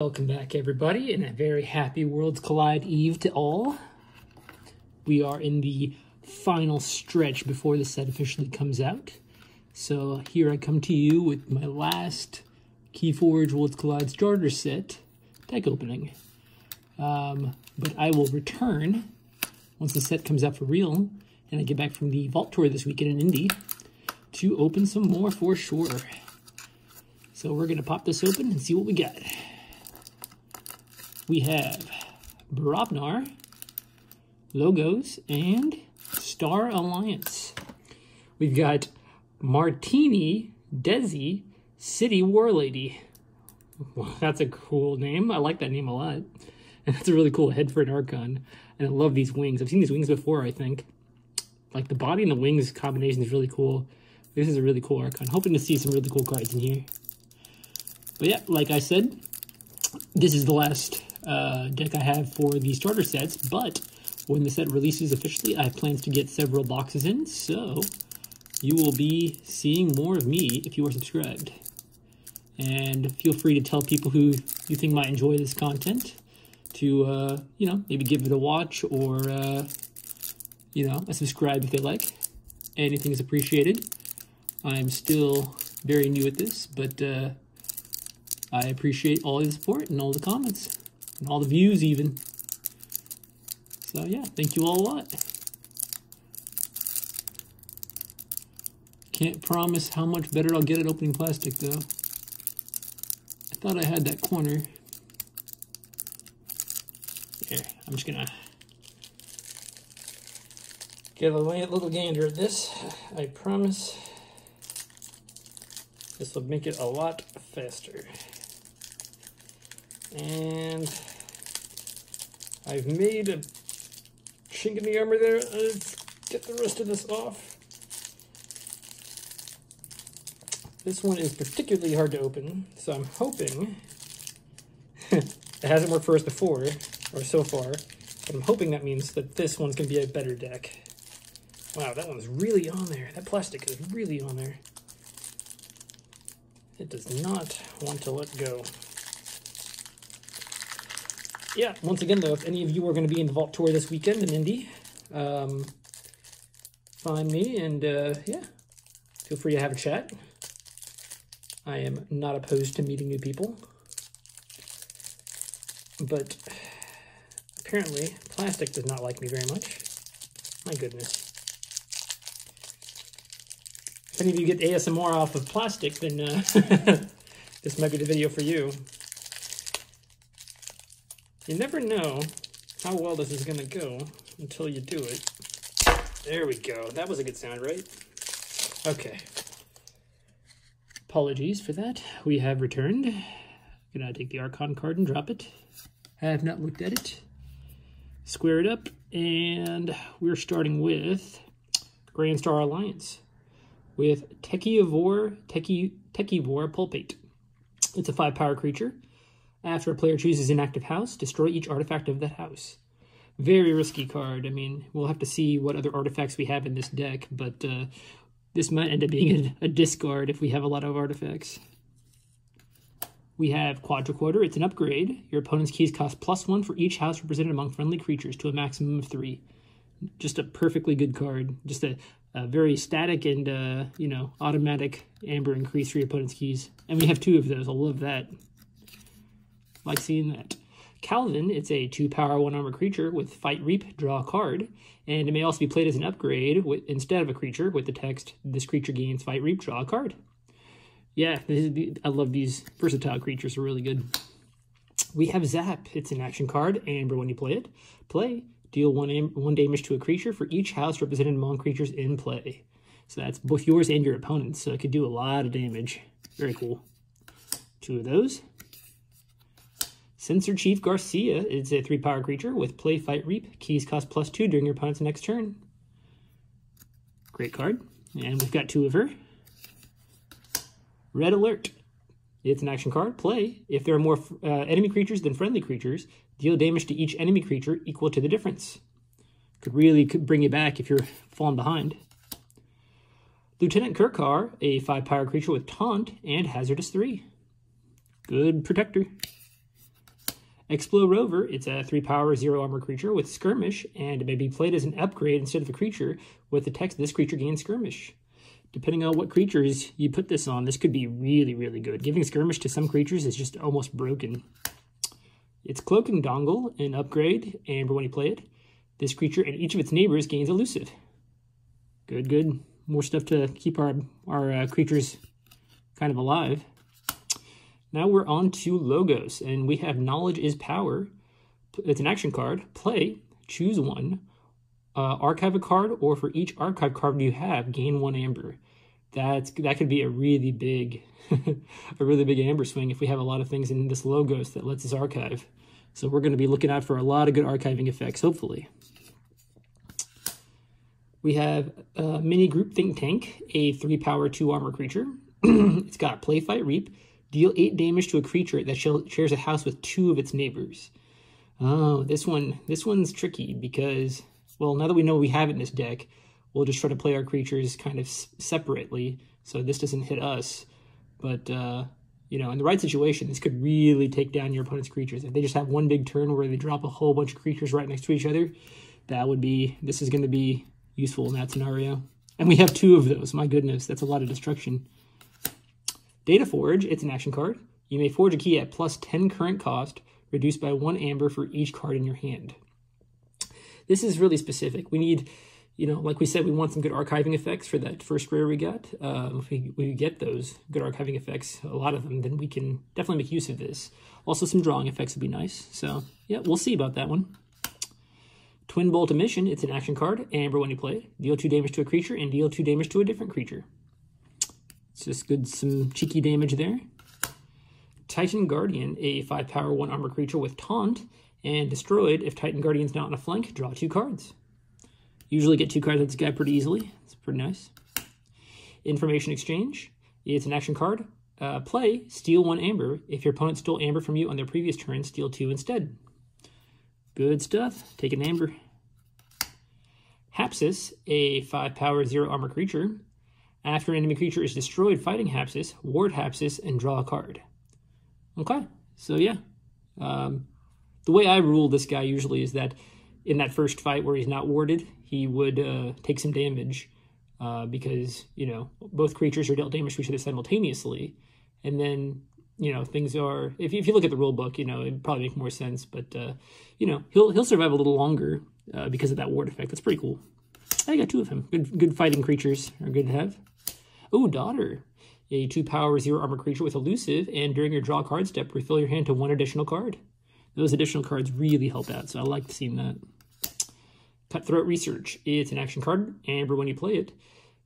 Welcome back, everybody, and a very happy Worlds Collide Eve to all. We are in the final stretch before the set officially comes out. So here I come to you with my last Keyforge Worlds Collide starter set deck opening. But I will return once the set comes out for real, and I get back from the Vault Tour this weekend in Indy to open some more for sure. So we're going to pop this open and see what we got. We have Brobnar, Logos, and Star Alliance. We've got Martini Desi City War Lady. Well, that's a cool name. I like that name a lot. And that's a really cool head for an Archon. And I love these wings. I've seen these wings before, I think. Like the body and the wings combination is really cool. This is a really cool Archon. Hoping to see some really cool cards in here. But yeah, like I said, this is the last deck I have for the starter sets, but when the set releases officially, I have plans to get several boxes in, so you will be seeing more of me if you are subscribed. And feel free to tell people who you think might enjoy this content to, you know, maybe give it a watch or, you know, a subscribe if they like. Anything is appreciated. I'm still very new at this, but I appreciate all the support and all the comments. And all the views even. So yeah, thank you all a lot. Can't promise how much better I'll get at opening plastic though. I thought I had that corner. There, I'm just gonna get a little gander at this. I promise this will make it a lot faster. And I've made a chink in the armor there. Let's get the rest of this off. This one is particularly hard to open, so I'm hoping it hasn't worked for us before, or so far, but I'm hoping that means that this one's going to be a better deck. Wow, that one's really on there. That plastic is really on there. It does not want to let go. Yeah, once again, though, if any of you are going to be in the Vault Tour this weekend in Indy, find me and, yeah, feel free to have a chat. I am not opposed to meeting new people. But apparently, plastic does not like me very much. My goodness. If any of you get ASMR off of plastic, then this might be the video for you. You never know how well this is going to go until you do it. There we go. That was a good sound, right? Okay. Apologies for that. We have returned. I'm going to take the Archon card and drop it. I have not looked at it. Square it up. And we're starting with Grand Star Alliance with Techivore Pulpate. It's a 5-power creature. After a player chooses an active house, destroy each artifact of that house. Very risky card. I mean, we'll have to see what other artifacts we have in this deck, but this might end up being a discard if we have a lot of artifacts. We have Quadriquarter. It's an upgrade. Your opponent's keys cost +1 for each house represented among friendly creatures to a maximum of 3. Just a perfectly good card. Just a very static and, you know, automatic amber increase for your opponent's keys. And we have 2 of those. I love that. Like seeing that. Calvin, it's a 2-power 1-armor creature with Fight Reap, draw a card, and it may also be played as an upgrade instead of a creature with the text, this creature gains Fight Reap, draw a card. Yeah, I love these versatile creatures, are really good. We have Zap, it's an action card, amber when you play it. Play, deal 1 damage to a creature for each house represented among creatures in play. So that's both yours and your opponent's, so it could do a lot of damage. Very cool. 2 of those. Censor Chief Garcia is a 3-power creature with Play, Fight, Reap. Keys cost +2 during your opponent's next turn. Great card. And we've got 2 of her. Red Alert. It's an action card. Play. If there are more enemy creatures than friendly creatures, deal damage to each enemy creature equal to the difference. Could really bring you back if you're falling behind. Lieutenant Kirkar, a 5-power creature with Taunt and Hazardous 3. Good protector. Explode Rover, it's a 3-power, 0-armor creature with Skirmish, and it may be played as an upgrade instead of a creature with the text, this creature gains Skirmish. Depending on what creatures you put this on, this could be really, really good. Giving Skirmish to some creatures is just almost broken. It's Cloak and Dongle, an upgrade, and when you play it, this creature and each of its neighbors gains Elusive. Good, good. More stuff to keep our creatures kind of alive. Now we're on to logos, and we have Knowledge is Power. It's an action card. Play, choose one. Archive a card, or for each archive card you have, gain 1 amber. That could be a really big, amber swing if we have a lot of things in this logos that lets us archive. So we're going to be looking out for a lot of good archiving effects, hopefully. We have Mini Group Think Tank, a 3-power, 2-armor creature. It's got Play, Fight, Reap. Deal 8 damage to a creature that shares a house with 2 of its neighbors. Oh, this one's tricky because, well, now that we know we have it in this deck, we'll just try to play our creatures kind of separately, so this doesn't hit us. But, you know, in the right situation, this could really take down your opponent's creatures. If they just have one big turn where they drop a whole bunch of creatures right next to each other, this is going to be useful in that scenario. And we have 2 of those. My goodness, that's a lot of destruction. Data Forge, it's an action card. You may forge a key at plus 10 current cost, reduced by 1 amber for each card in your hand. This is really specific. We need, you know, like we said, we want some good archiving effects for that first rare we got. If we get those good archiving effects, a lot of them, then we can definitely make use of this. Also, some drawing effects would be nice. So, yeah, we'll see about that one. Twin Bolt Emission, it's an action card. Amber when you play it. Deal 2 damage to a creature and deal 2 damage to a different creature. It's just good, some cheeky damage there. Titan Guardian, a 5-power, 1-armor creature with Taunt, and destroyed. If Titan Guardian's not on a flank, draw 2 cards. Usually get 2 cards with this guy pretty easily. It's pretty nice. Information Exchange, it's an action card. Play, steal 1 amber. If your opponent stole amber from you on their previous turn, steal 2 instead. Good stuff. Take an amber. Hapsis, a 5-power, 0-armor creature. After an enemy creature is destroyed fighting Hapsis, ward Hapsis and draw a card. Okay, so yeah. The way I rule this guy usually is that in that first fight where he's not warded, he would take some damage because, you know, both creatures are dealt damage to each other simultaneously. And then, you know, things are, if you look at the rule book, you know, it'd probably make more sense. But, you know, he'll survive a little longer because of that ward effect. That's pretty cool. I got 2 of him. Good fighting creatures are good to have. Oh, Daughter, a 2-power, 0-armor creature with Elusive, and during your draw card step, refill your hand to 1 additional card. Those additional cards really help out, so I like seeing that. Cutthroat Research, it's an action card. Amber when you play it.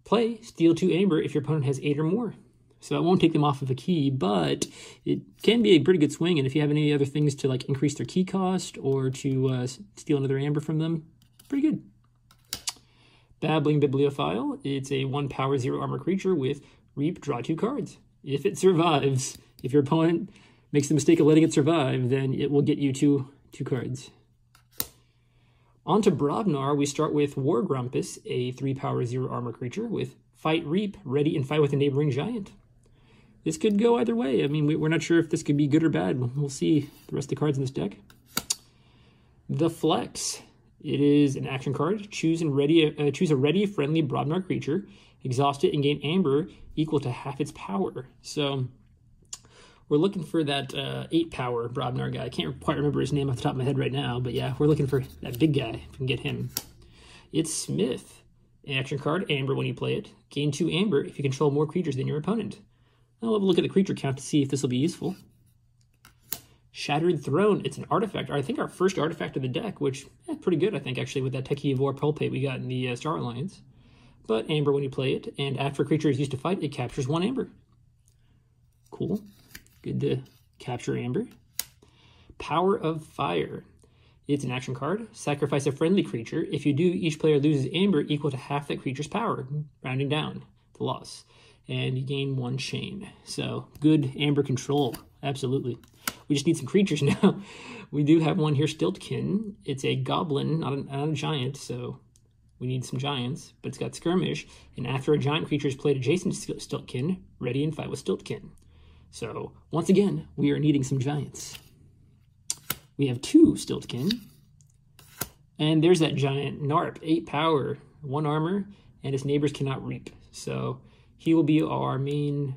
Play, steal 2 amber if your opponent has 8 or more. So I won't take them off of a key, but it can be a pretty good swing, and if you have any other things to like increase their key cost or to steal another amber from them, pretty good. Babbling Bibliophile, it's a 1-power, 0-armor creature with Reap, draw 2 cards. If it survives, if your opponent makes the mistake of letting it survive, then it will get you two cards. On to Brobnar, we start with War Grumpus, a 3-power, 0-armor creature with Fight, Reap, ready and fight with a neighboring giant. This could go either way. I mean, we're not sure if this could be good or bad. We'll see the rest of the cards in this deck. The Flex. It is an action card. Choose a ready, friendly Brobnar creature. Exhaust it and gain amber equal to half its power. So we're looking for that 8-power Brobnar guy. I can't quite remember his name off the top of my head right now, but yeah, we're looking for that big guy if we can get him. It's Smith. An action card, Amber when you play it. Gain 2 amber if you control more creatures than your opponent. I'll have a look at the creature count to see if this will be useful. Shattered Throne, it's an artifact, or I think our first artifact of the deck, which, pretty good, I think, actually, with that Techie of War Pulpate we got in the Star Alliance. But Amber when you play it, and after a creature is used to fight, it captures 1 amber. Cool. Good to capture amber. Power of Fire. It's an action card. Sacrifice a friendly creature. If you do, each player loses amber equal to half that creature's power, rounding down the loss. And you gain 1 chain. So, good amber control. Absolutely. We just need some creatures now. We do have one here, Stiltkin. It's a goblin, not a giant, so we need some giants. But it's got Skirmish, and after a giant creature is played adjacent to Stiltkin, ready and fight with Stiltkin. So, once again, we are needing some giants. We have 2 Stiltkin. And there's that giant Narp, 8 power, 1 armor, and his neighbors cannot reap. So he will be our main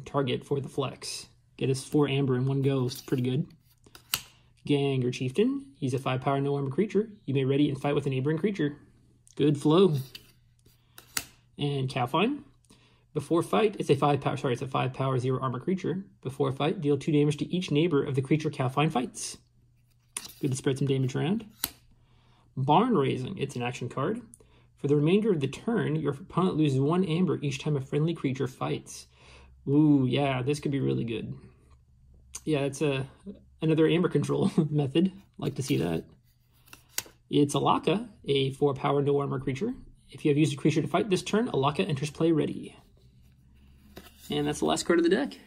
target for the flex. Get us 4 amber in one go, it's pretty good. Gang or Chieftain, he's a 5 power, no armor creature. You may ready and fight with a neighboring creature. Good flow. And Cowfine. Before fight, it's a 5 power, 0 armor creature. Before fight, deal 2 damage to each neighbor of the creature Cowfine fights. Good to spread some damage around. Barn Raising, it's an action card. For the remainder of the turn, your opponent loses 1 amber each time a friendly creature fights. Ooh, yeah, this could be really good. Yeah, it's another amber control method. Like to see that. It's Alaka, a 4 power, no armor creature. If you have used a creature to fight this turn, Alaka enters play ready. And that's the last card of the deck.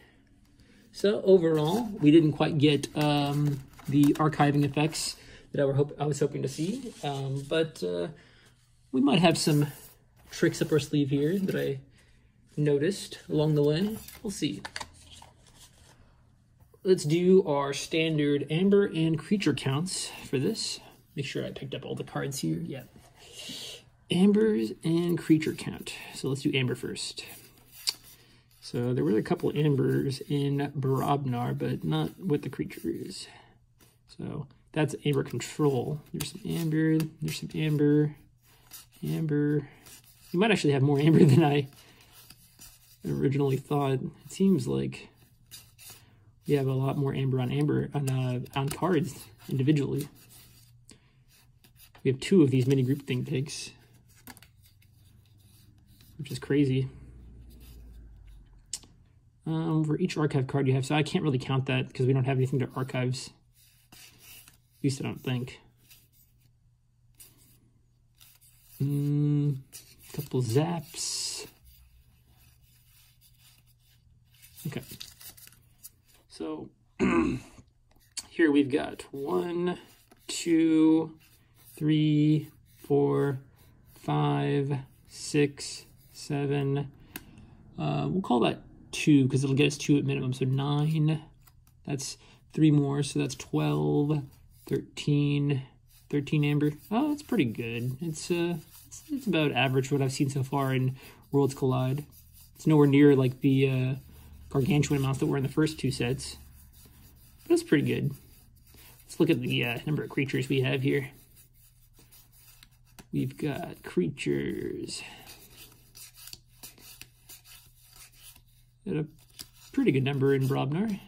So overall, we didn't quite get the archiving effects that I was hoping to see, but we might have some tricks up our sleeve here that I noticed along the way. We'll see. Let's do our standard amber and creature counts for this. Make sure I picked up all the cards here. Yeah. Ambers and creature count. So let's do amber first. So there were a couple ambers in Barabnar, but not with the creatures. So that's amber control. There's some amber, there's some amber, amber. You might actually have more amber than I originally thought. It seems like we have a lot more amber on cards individually. We have 2 of these mini group thing pigs, which is crazy. For each archive card you have, so I can't really count that because we don't have anything to archives. At least I don't think. Couple zaps. Okay. So here we've got 1, 2, 3, 4, 5, 6, 7. We'll call that 2 because it'll get us 2 at minimum. So 9. That's 3 more. So that's 12, 13 amber. Oh, that's pretty good. It's about average what I've seen so far in Worlds Collide. It's nowhere near like the gargantuan amounts that were in the first 2 sets. But that's pretty good. Let's look at the number of creatures we have here. We've got creatures at a pretty good number in Brobnar.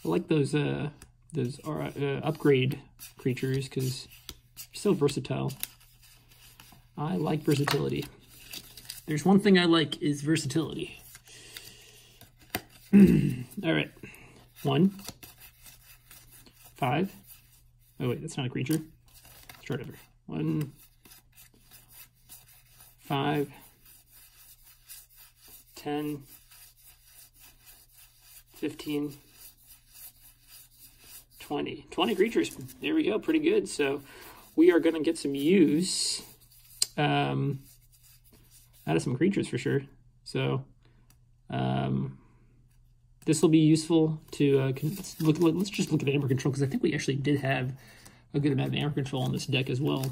I like those upgrade creatures because they're so versatile. I like versatility. There's one thing I like is versatility. All right, 1, 5. Oh wait, that's not a creature. Start over. 1, 5, 10, 15, 20. 20 creatures. There we go. Pretty good. So we are going to get some use out of some creatures for sure. So this will be useful to let's just look at amber control because I think we actually did have a good amount of amber control on this deck as well,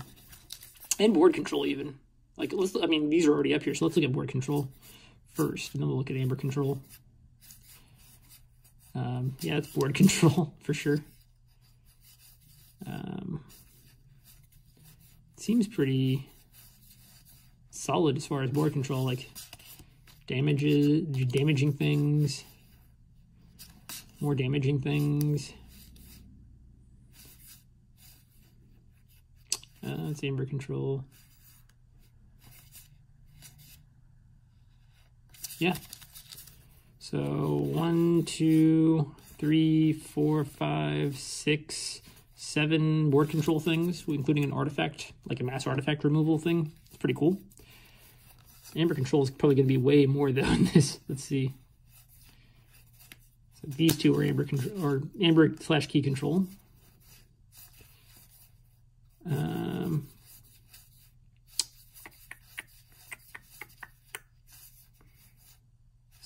and board control even. Like I mean these are already up here, so let's look at board control first, and then we'll look at amber control. Yeah, it's board control for sure. Seems pretty solid as far as board control, like damaging things, more damaging things. It's amber control. Yeah. So 1, 2, 3, 4, 5, 6, 7 board control things, including an artifact, like a mass artifact removal thing. It's pretty cool. Amber control is probably going to be way more than this. Let's see. So these 2 are amber control, or amber/key control.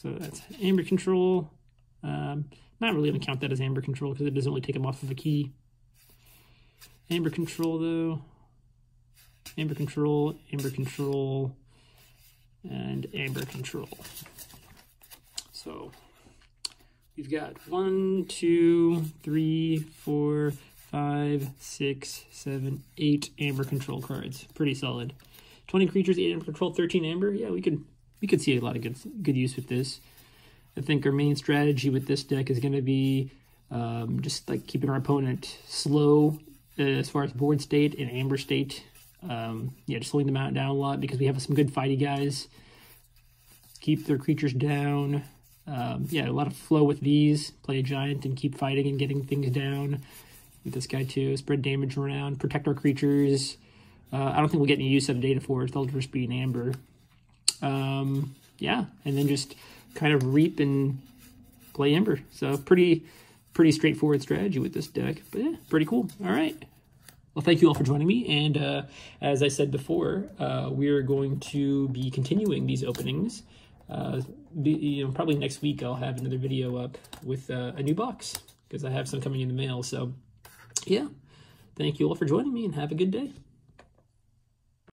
So that's Amber Control. Not really going to count that as Amber Control because it doesn't really take them off of a key. Amber Control, though. Amber Control, Amber Control, and Amber Control. So we've got 1, 2, 3, 4, 5, 6, 7, 8 Amber Control cards. Pretty solid. 20 creatures, 8 Amber Control, 13 Amber. Yeah, we could see a lot of good use with this. I think our main strategy with this deck is going to be just like keeping our opponent slow as far as board state and amber state. Yeah, just slowing them down a lot because we have some good fighty guys. Keep their creatures down. Yeah, a lot of flow with these. Play a giant and keep fighting and getting things down. With this guy too. Spread damage around. Protect our creatures. I don't think we'll get any use out of Data Forge. They'll just be an amber. Yeah, and then just kind of reap and play Ember. So pretty straightforward strategy with this deck, but yeah, pretty cool. All right. Well, thank you all for joining me. And as I said before, we are going to be continuing these openings. Probably next week I'll have another video up with a new box because I have some coming in the mail. So yeah, thank you all for joining me and have a good day.